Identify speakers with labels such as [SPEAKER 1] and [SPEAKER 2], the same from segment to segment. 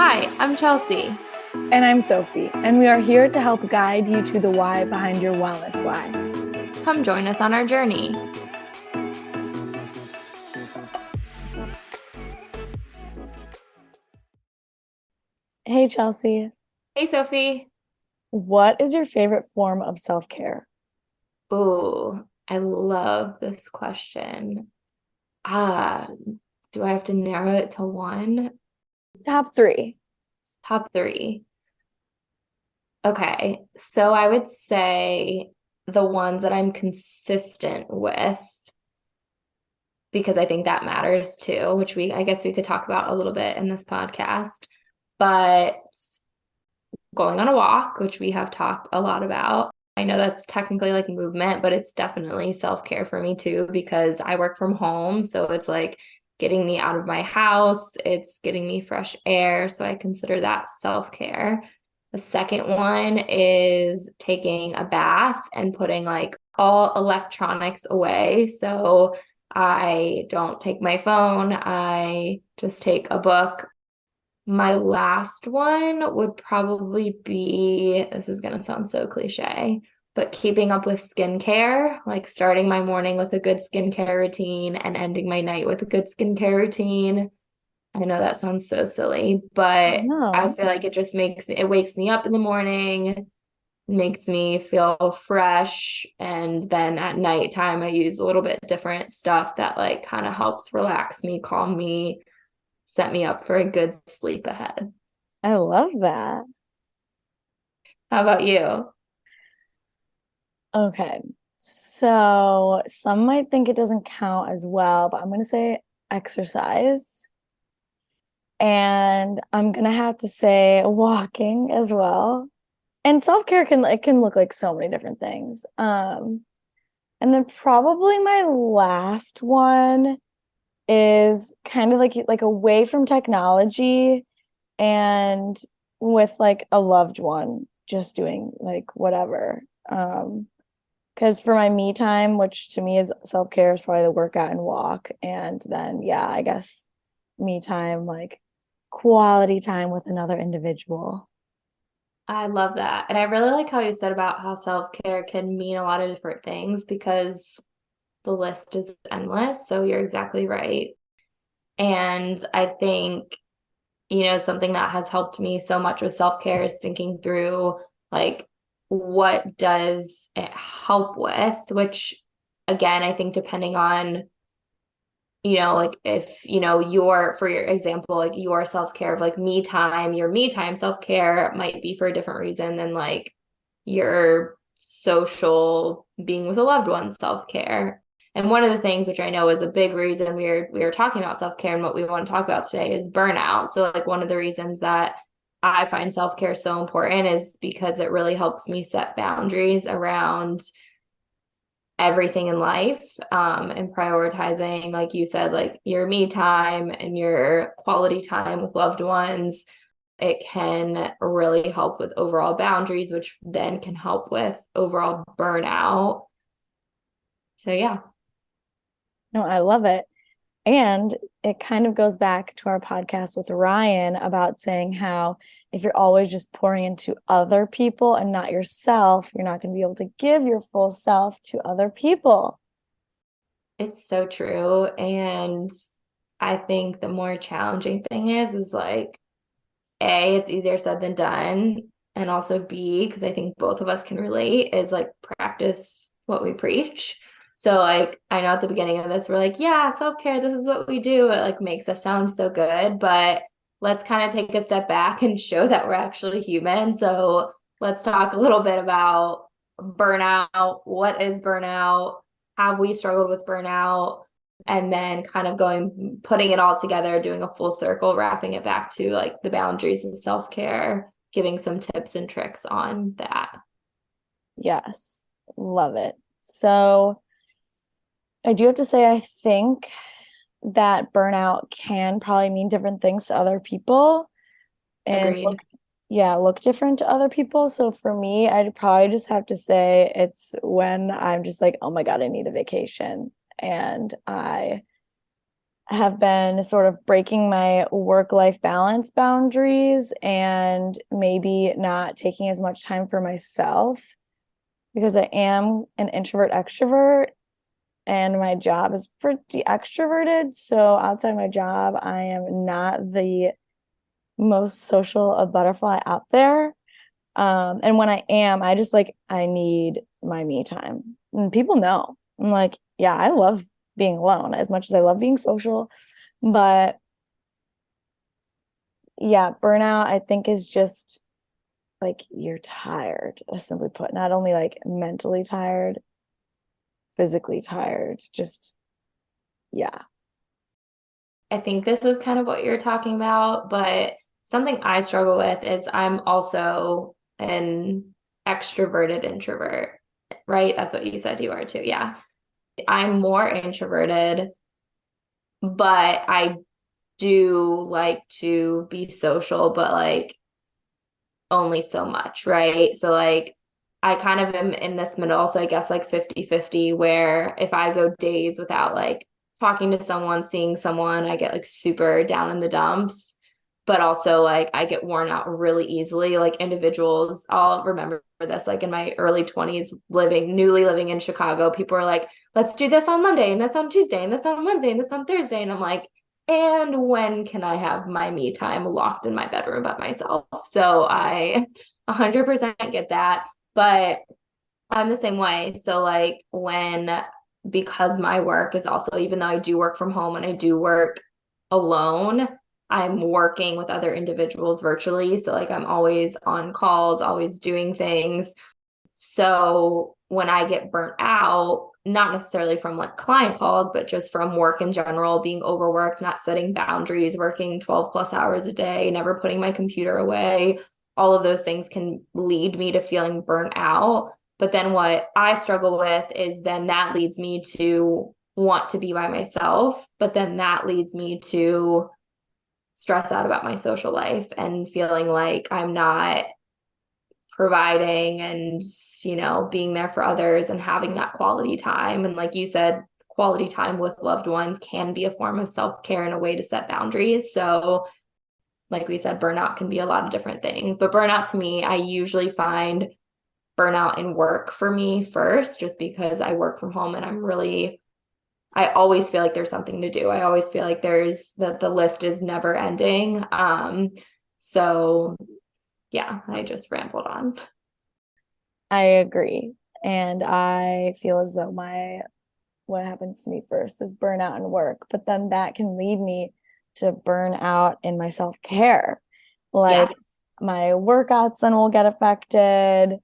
[SPEAKER 1] Hi, I'm Chelsea.
[SPEAKER 2] And I'm Sophie, and we are here to help guide you to the why behind your wellness why.
[SPEAKER 1] Come join us on our journey.
[SPEAKER 2] Hey, Chelsea,
[SPEAKER 1] Hey, Sophie.
[SPEAKER 2] what is your favorite form of self-care?
[SPEAKER 1] Oh, I love this question. Ah, do I have to narrow it to one?
[SPEAKER 2] Top three.
[SPEAKER 1] Top three. Okay, so I would say the ones that I'm consistent with, because I think that matters too, which I guess we could talk about a little bit in this podcast. But going on a walk, which we have talked a lot about. I know that's technically like movement, but it's definitely self-care for me too, because I work from home. So it's like getting me out of my house, it's getting me fresh air. So I consider that self-care. The second one is taking a bath and putting like all electronics away. So I don't take my phone, I just take a book. My last one would probably be, this is going to sound so cliche, but keeping up with skincare, like starting my morning with a good skincare routine and ending my night with a good skincare routine. I know that sounds so silly, but I
[SPEAKER 2] No.
[SPEAKER 1] feel like it just it wakes me up in the morning, makes me feel fresh. And then at nighttime, I use a little bit different stuff that like kind of helps relax me, calm me, set me up for a good sleep ahead.
[SPEAKER 2] I love that.
[SPEAKER 1] How about you?
[SPEAKER 2] Okay. So some might think it doesn't count as well, but I'm going to say exercise. And I'm going to have to say walking as well. And self-care can look like so many different things. And then probably my last one is kind of like away from technology and with like a loved one, just doing like whatever. Because for my me time, which to me is self-care, is probably the workout and walk. And then yeah, I guess me time, like quality time with another individual.
[SPEAKER 1] I love that. And I really like how you said about how self-care can mean a lot of different things because the list is endless. So you're exactly right. And I think, something that has helped me so much with self-care is thinking through like what does it help with, which again, I think depending on like if, for your example, like your self-care of like me time, your me time self-care might be for a different reason than like your social being with a loved one self-care. And one of the things which I know is a big reason we are talking about self-care and what we want to talk about today is burnout. So like one of the reasons that I find self-care so important is because it really helps me set boundaries around everything in life, and prioritizing, like you said, like your me time and your quality time with loved ones. It can really help with overall boundaries, which then can help with overall burnout. So yeah.
[SPEAKER 2] No, I love it. And it kind of goes back to our podcast with Ryan about saying how if you're always just pouring into other people and not yourself, you're not going to be able to give your full self to other people.
[SPEAKER 1] It's so true. And I think the more challenging thing is like, A, it's easier said than done. And also B, because I think both of us can relate, is like practice what we preach. So like I know at the beginning of this, we're like, yeah, self-care, this is what we do. It like makes us sound so good, but let's kind of take a step back and show that we're actually human. So let's talk a little bit about burnout. What is burnout? Have we struggled with burnout? And then kind of putting it all together, doing a full circle, wrapping it back to like the boundaries and self-care, giving some tips and tricks on that.
[SPEAKER 2] Yes, love it. So I do have to say, I think that burnout can probably mean different things to other people and
[SPEAKER 1] Agreed.
[SPEAKER 2] look different to other people. So for me, I'd probably just have to say it's when I'm just like, oh my God, I need a vacation. And I have been sort of breaking my work-life balance boundaries and maybe not taking as much time for myself because I am an introvert extrovert and my job is pretty extroverted. So outside my job, I am not the most social a butterfly out there. And when I am, I just like I need my me time. And people know. I'm like, yeah, I love being alone as much as I love being social. But yeah, burnout, I think, is just like you're tired, simply put, not only like mentally tired, physically tired, just yeah.
[SPEAKER 1] I think this is kind of what you're talking about, but something I struggle with is I'm also an extroverted introvert, right? That's what you said you are too. Yeah. I'm more introverted, but I do like to be social, but like only so much, right? So like I kind of am in this middle, so I guess like 50-50, where if I go days without like talking to someone, seeing someone, I get like super down in the dumps. But also like I get worn out really easily. Like individuals, I'll remember this like in my early 20s, newly living in Chicago, people are like, let's do this on Monday and this on Tuesday and this on Wednesday and this on Thursday. And I'm like, and when can I have my me time locked in my bedroom by myself? So I 100% get that. But I'm the same way. So like because my work is also, even though I do work from home and I do work alone, I'm working with other individuals virtually. So like I'm always on calls, always doing things. So when I get burnt out, not necessarily from like client calls, but just from work in general, being overworked, not setting boundaries, working 12 plus hours a day, never putting my computer away, all of those things can lead me to feeling burnt out. But then what I struggle with is then that leads me to want to be by myself, but then that leads me to stress out about my social life and feeling like I'm not providing and being there for others and having that quality time. And like you said, quality time with loved ones can be a form of self-care and a way to set boundaries. So like we said, burnout can be a lot of different things, but burnout to me, I usually find burnout in work for me first, just because I work from home and I always feel like there's something to do. I always feel like the list is never ending. So yeah, I just rambled on.
[SPEAKER 2] I agree. And I feel as though what happens to me first is burnout in work, but then that can lead me to burn out in my self-care. Like
[SPEAKER 1] Yes.
[SPEAKER 2] my workouts then will get affected,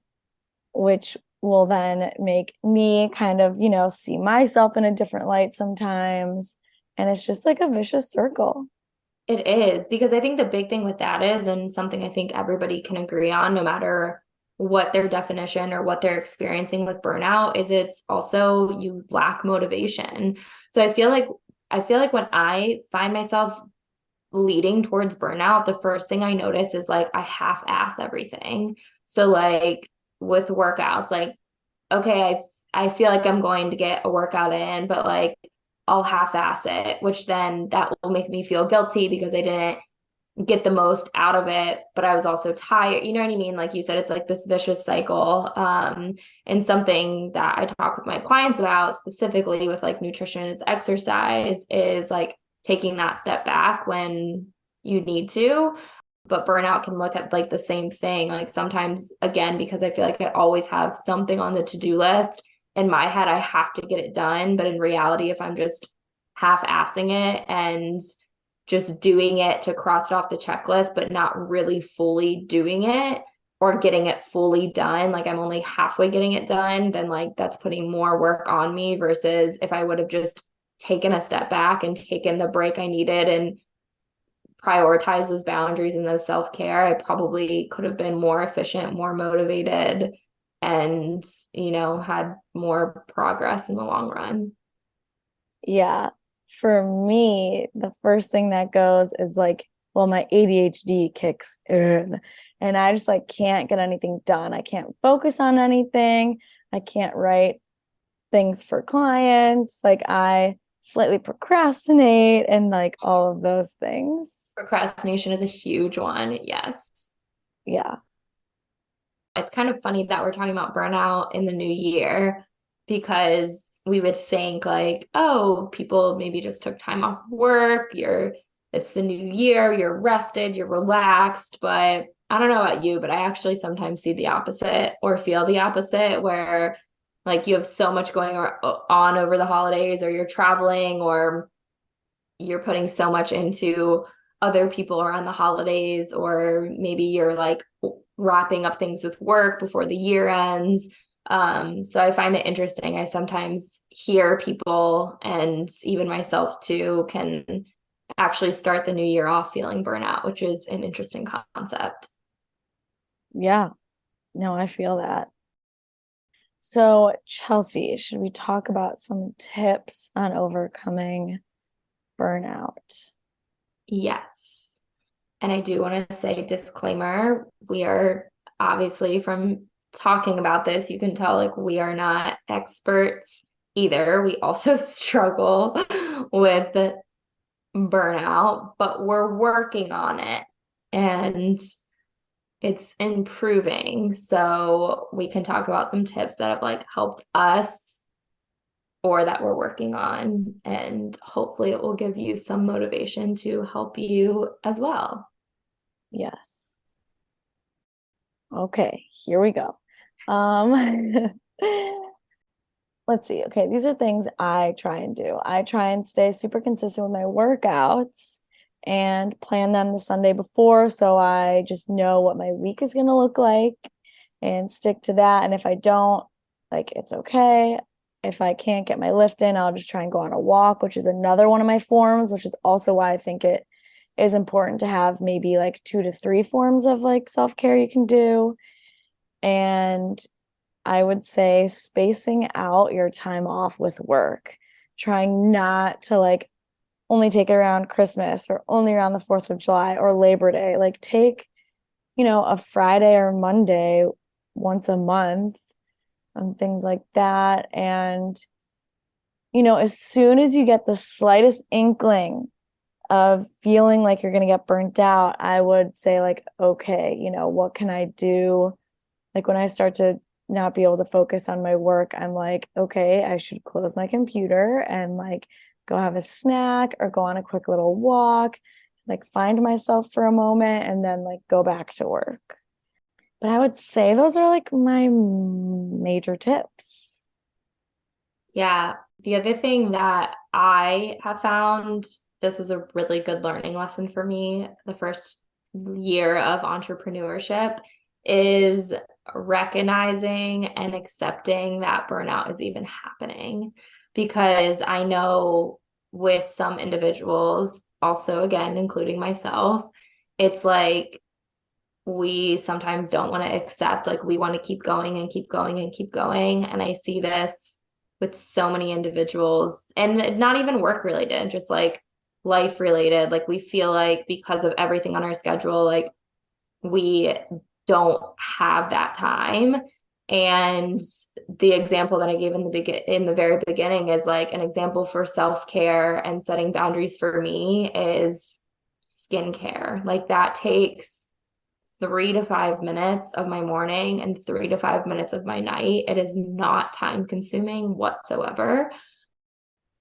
[SPEAKER 2] which will then make me kind of, see myself in a different light sometimes. And it's just like a vicious circle.
[SPEAKER 1] It is, because I think the big thing with that is, and something I think everybody can agree on, no matter what their definition or what they're experiencing with burnout, is it's also you lack motivation. So I feel like when I find myself leading towards burnout, the first thing I notice is like I half-ass everything. So like with workouts, like okay, I feel like I'm going to get a workout in, but like I'll half-ass it, which then that will make me feel guilty because I didn't get the most out of it, but I was also tired. You know what I mean? Like you said, it's like this vicious cycle. And something that I talk with my clients about specifically with like nutrition is exercise is like taking that step back when you need to. But burnout can look at like the same thing. Like sometimes, again, because I feel like I always have something on the to-do list in my head, I have to get it done. But in reality, if I'm just half-assing it and just doing it to cross it off the checklist, but not really fully doing it or getting it fully done, like I'm only halfway getting it done, then like that's putting more work on me versus if I would have just taken a step back and taken the break I needed and prioritize those boundaries and those self-care, I probably could have been more efficient, more motivated, and, had more progress in the long run.
[SPEAKER 2] Yeah. For me, the first thing that goes is like, well, my ADHD kicks in and I just like can't get anything done. I can't focus on anything. I can't write things for clients. Like slightly procrastinate and like all of those things.
[SPEAKER 1] Procrastination is a huge one. Yes.
[SPEAKER 2] Yeah.
[SPEAKER 1] It's kind of funny that we're talking about burnout in the new year because we would think like, oh, people maybe just took time off work, it's the new year, you're rested, you're relaxed, but I don't know about you, but I actually sometimes see the opposite or feel the opposite where like you have so much going on over the holidays or you're traveling or you're putting so much into other people around the holidays, or maybe you're like wrapping up things with work before the year ends. So I find it interesting. I sometimes hear people and even myself too can actually start the new year off feeling burnout, which is an interesting concept.
[SPEAKER 2] Yeah. No, I feel that. So, Chelsea, should we talk about some tips on overcoming burnout?
[SPEAKER 1] Yes. And I do want to say disclaimer, we are obviously from talking about this, you can tell like we are not experts either. We also struggle with burnout, but we're working on it and it's improving. So we can talk about some tips that have like helped us or that we're working on. And hopefully it will give you some motivation to help you as well.
[SPEAKER 2] Yes. Okay, here we go. Um, let's see. Okay, these are things I try and do. I try and stay super consistent with my workouts and plan them the Sunday before so I just know what my week is going to look like and stick to that. And if I don't, like, it's okay. If I can't get my lift in, I'll just try and go on a walk, which is another one of my forms, which is also why I think it is important to have maybe like 2 to 3 forms of like self-care you can do. And I would say spacing out your time off with work, trying not to like only take it around Christmas or only around the 4th of July or Labor Day. Like take, a Friday or Monday once a month and things like that. And, as soon as you get the slightest inkling of feeling like you're going to get burnt out, I would say like, okay, what can I do? Like when I start to not be able to focus on my work, I'm like, okay, I should close my computer and like go have a snack or go on a quick little walk, like find myself for a moment and then like go back to work. But I would say those are like my major tips.
[SPEAKER 1] Yeah. The other thing that I have found, this was a really good learning lesson for me the first year of entrepreneurship, is recognizing and accepting that burnout is even happening. Because I know with some individuals, also again, including myself, it's like we sometimes don't want to accept, like we want to keep going and keep going and keep going. And I see this with so many individuals and not even work related, just like life related. Like we feel like because of everything on our schedule, like we don't have that time. And the example that I gave in the very beginning is like an example for self-care and setting boundaries for me is skincare. Like that takes 3 to 5 minutes of my morning and 3 to 5 minutes of my night. It is not time consuming whatsoever.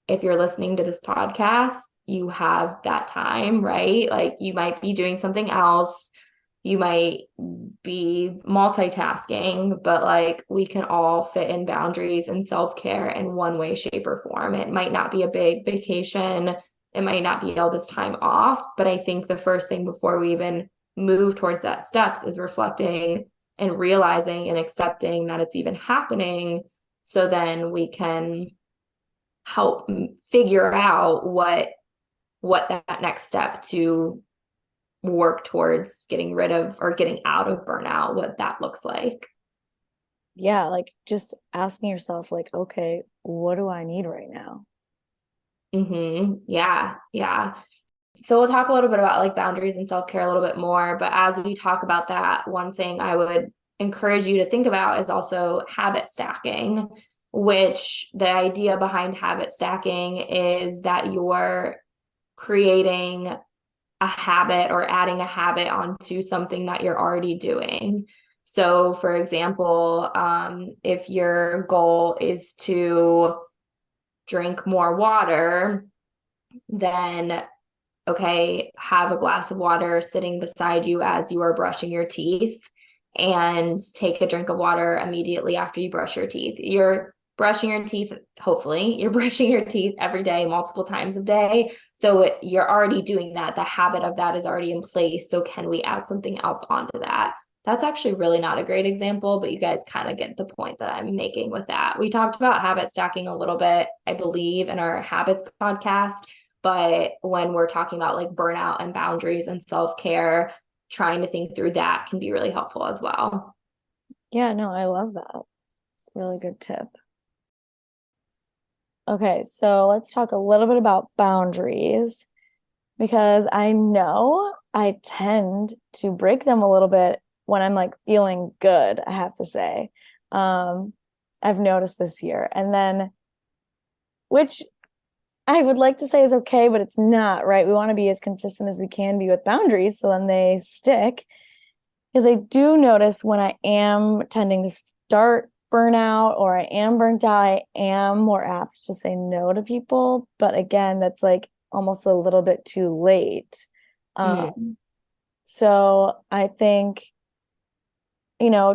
[SPEAKER 1] If you're listening to this podcast, you have that time, right? Like you might be doing something else. You might be multitasking, but like we can all fit in boundaries and self-care in one way, shape, or form. It might not be a big vacation. It might not be all this time off, but I think the first thing before we even move towards that steps is reflecting and realizing and accepting that it's even happening. So then we can help figure out what that next step to work towards getting rid of or getting out of burnout, what that looks like.
[SPEAKER 2] Yeah, like just asking yourself, like, okay, what do I need right now?
[SPEAKER 1] Yeah, yeah. So we'll talk a little bit about like boundaries and self-care a little bit more, but as we talk about that, one thing I would encourage you to think about is also habit stacking, which the idea behind habit stacking is that you're creating a habit or adding a habit onto something that you're already doing. So, for example, if your goal is to drink more water, then okay, have a glass of water sitting beside you as you are brushing your teeth and take a drink of water immediately after you brush your teeth. You're brushing your teeth, hopefully, you're brushing your teeth every day, multiple times a day. So you're already doing that. The habit of that is already in place. So can we add something else onto that? That's actually really not a great example, but you guys kind of get the point that I'm making with that. We talked about habit stacking a little bit, I believe, in our habits podcast. But when we're talking about like burnout and boundaries and self-care, trying to think through that can be really helpful as well.
[SPEAKER 2] Yeah, no, I love that. Really good tip. Okay, so let's talk a little bit about boundaries because I know I tend to break them a little bit when I'm like feeling good, I have to say. I've noticed this year. And then, which I would like to say is okay, but it's not, right? We want to be as consistent as we can be with boundaries so then they stick. Because I do notice when I am tending to start burnout or I am burnt out, I am more apt to say no to people. But again, that's like almost a little bit too late. So I think,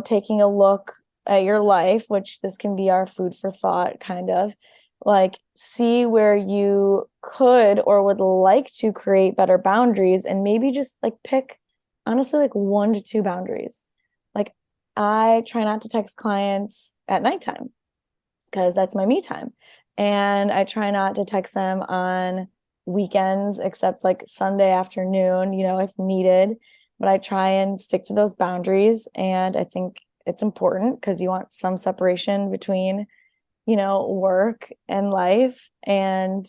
[SPEAKER 2] taking a look at your life, which this can be our food for thought, kind of like see where you could or would like to create better boundaries and maybe just like pick honestly like 1 to 2 boundaries. Like I try not to text clients at nighttime because that's my me time. And I try not to text them on weekends except like Sunday afternoon, if needed. But I try and stick to those boundaries. And I think it's important because you want some separation between work and life. And,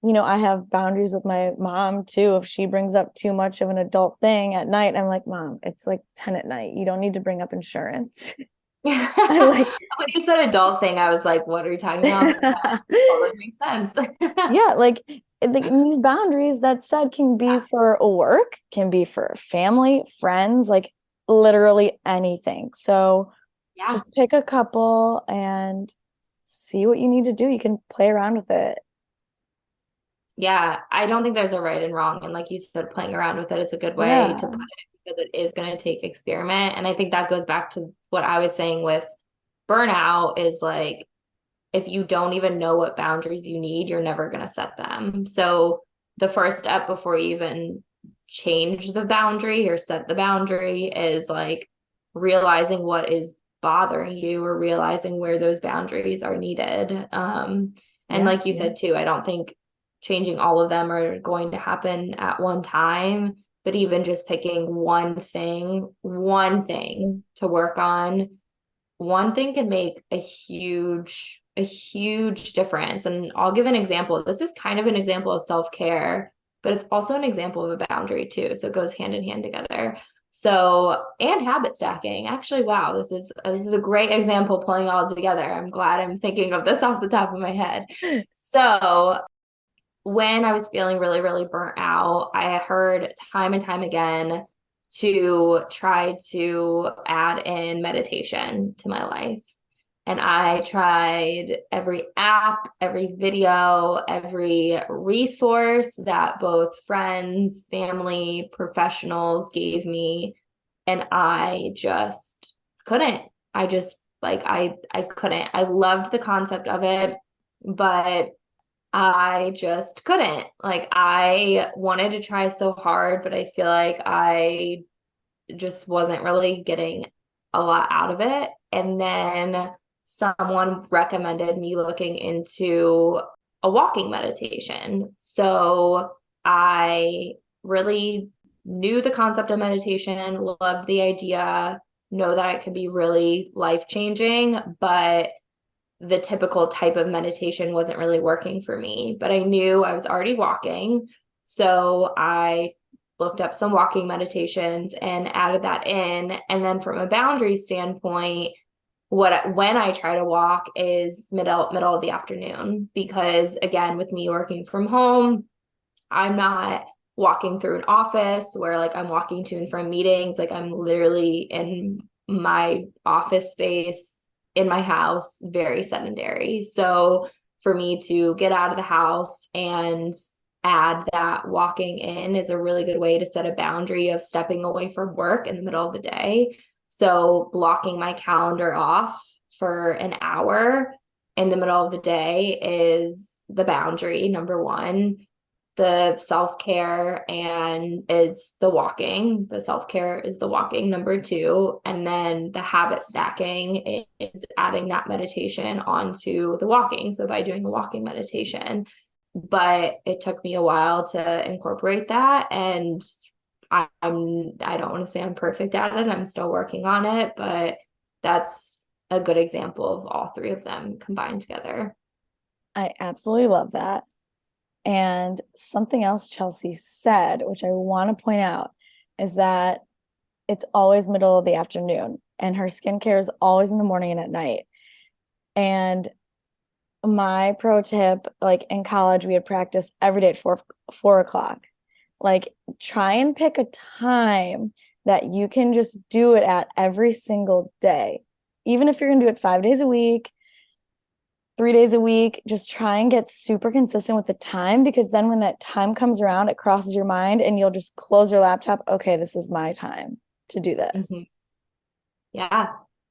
[SPEAKER 2] I have boundaries with my mom too. If she brings up too much of an adult thing at night, I'm like, Mom, it's like 10 at night. You don't need to bring up insurance. I like
[SPEAKER 1] When you said adult thing, I was like, what are you talking about? But that totally makes sense.
[SPEAKER 2] yeah, like these boundaries that said can be for work, can be for family, friends, like literally anything. So
[SPEAKER 1] Yeah.
[SPEAKER 2] just pick a couple and see what you need to do. You can play around with it.
[SPEAKER 1] Yeah, I don't think there's a right and wrong. And like you said, playing around with it is a good way
[SPEAKER 2] Yeah.
[SPEAKER 1] to put it because it is going to take experiment. And I think that goes back to what I was saying with burnout is like, if you don't even know what boundaries you need, you're never going to set them. So the first step before you even change the boundary or set the boundary is like realizing what is bothering you or realizing where those boundaries are needed. And
[SPEAKER 2] Yeah.
[SPEAKER 1] like you said too, I don't think changing all of them are going to happen at one time, but even just picking one thing to work on, one thing can make a huge difference. And I'll give an example. This is kind of an example of self-care, but it's also an example of a boundary too. So it goes hand in hand together. So, and habit stacking. Actually, wow, this is a great example pulling it all together. I'm glad I'm thinking of this off the top of my head. So, when I was feeling really, really burnt out, I heard time and time again to try to add in meditation to my life. And I tried every app, every video, every resource that both friends, family, professionals gave me. And I just couldn't. I just like I couldn't. I loved the concept of it, but I just couldn't. Like I wanted to try so hard, but I feel like I just wasn't really getting a lot out of it. And then someone recommended me looking into a walking meditation. So I really knew the concept of meditation, loved the idea, know that it could be really life-changing, but the typical type of meditation wasn't really working for me. But I knew I was already walking. So I looked up some walking meditations and added that in. And then from a boundary standpoint, when I try to walk is middle of the afternoon, because again, with me working from home, I'm not walking through an office where like I'm walking to and from meetings. Like I'm literally in my office space in my house, very sedentary. So for me to get out of the house and add that walking in is a really good way to set a boundary of stepping away from work in the middle of the day. So blocking my calendar off for an hour in the middle of the day is the boundary, number one. The self-care and is the walking. The self-care is the walking, number two. And then the habit stacking is adding that meditation onto the walking. So by doing a walking meditation, but it took me a while to incorporate that. And I don't want to say I'm perfect at it. I'm still working on it, but that's a good example of all three of them combined together.
[SPEAKER 2] I absolutely love that. And something else Chelsea said, which I want to point out, is that it's always middle of the afternoon and her skincare is always in the morning and at night. And my pro tip, like in college, we had practice every day at 4 o'clock. Like try and pick a time that you can just do it at every single day. Even if you're going to do it 5 days a week, 3 days a week, just try and get super consistent with the time, because then when that time comes around, it crosses your mind and you'll just close your laptop. Okay, this is my time to do this.
[SPEAKER 1] Mm-hmm. Yeah.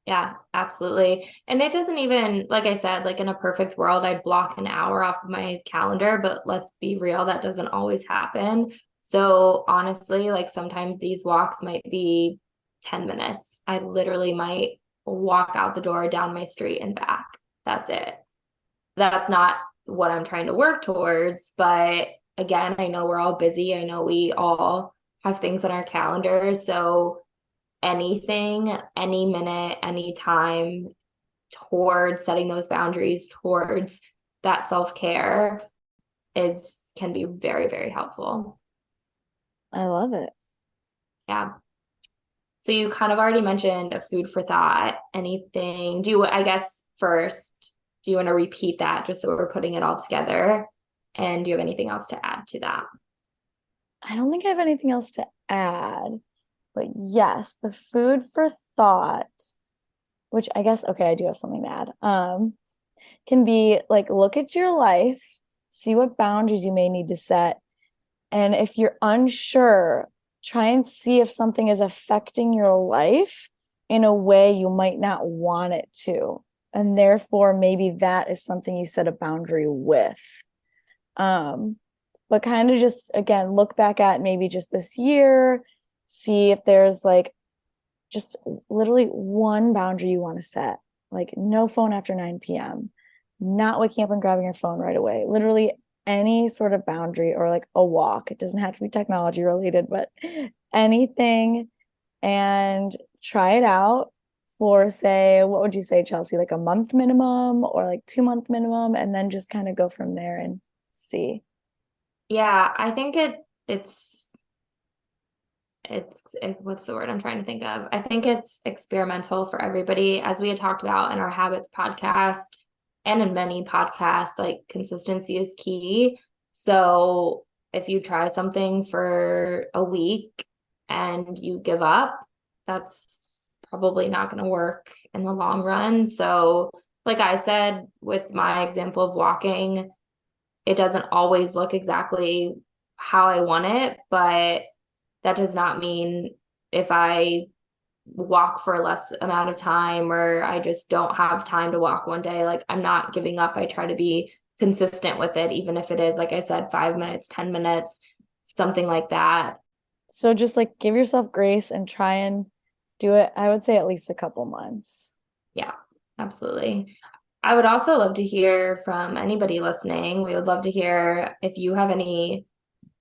[SPEAKER 1] Yeah, absolutely. And it doesn't even, like I said, like in a perfect world, I'd block an hour off of my calendar, but let's be real, that doesn't always happen. So honestly, like sometimes these walks might be 10 minutes. I literally might walk out the door, down my street and back. That's it. That's not what I'm trying to work towards. But again, I know we're all busy. I know we all have things on our calendars. So anything, any minute, any time towards setting those boundaries, towards that self-care is can be very, very helpful.
[SPEAKER 2] I love it.
[SPEAKER 1] Yeah. So you kind of already mentioned a food for thought. Anything, I guess first, do you want to repeat that just so we're putting it all together? And do you have anything else to add to that?
[SPEAKER 2] I don't think I have anything else to add, but yes, the food for thought, which I guess, okay, I do have something to add, can be like, look at your life, see what boundaries you may need to set. And if you're unsure, try and see if something is affecting your life in a way you might not want it to. And therefore, maybe that is something you set a boundary with. But kind of just, again, look back at maybe just this year, see if there's like just literally one boundary you want to set, like no phone after 9 p.m., not waking up and grabbing your phone right away, literally any sort of boundary, or like a walk. It doesn't have to be technology related, but anything, and try it out for, say, what would you say, Chelsea, like a month minimum or like 2 month minimum, and then just kind of go from there and see.
[SPEAKER 1] Yeah, I think what's the word I'm trying to think of? I think it's experimental for everybody. As we had talked about in our habits podcast and in many podcasts, like consistency is key. So if you try something for a week and you give up, that's probably not going to work in the long run. So like I said, with my example of walking, it doesn't always look exactly how I want it, but that does not mean if I walk for a less amount of time or I just don't have time to walk one day, like I'm not giving up. I try to be consistent with it, even if it is, like I said, 5 minutes, 10 minutes, something like that.
[SPEAKER 2] So just like give yourself grace and try and do it, I would say at least a couple months.
[SPEAKER 1] Yeah, absolutely. I would also love to hear from anybody listening. We would love to hear if you have any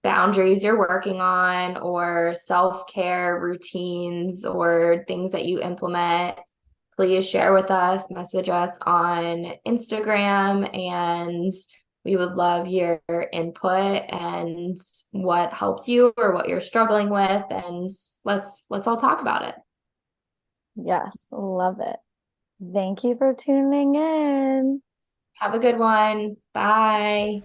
[SPEAKER 1] boundaries you're working on or self-care routines or things that you implement. Please share with us, message us on Instagram, and we would love your input and what helps you or what you're struggling with, and let's all talk about it.
[SPEAKER 2] Yes, love it. Thank you for tuning in.
[SPEAKER 1] Have a good one. Bye.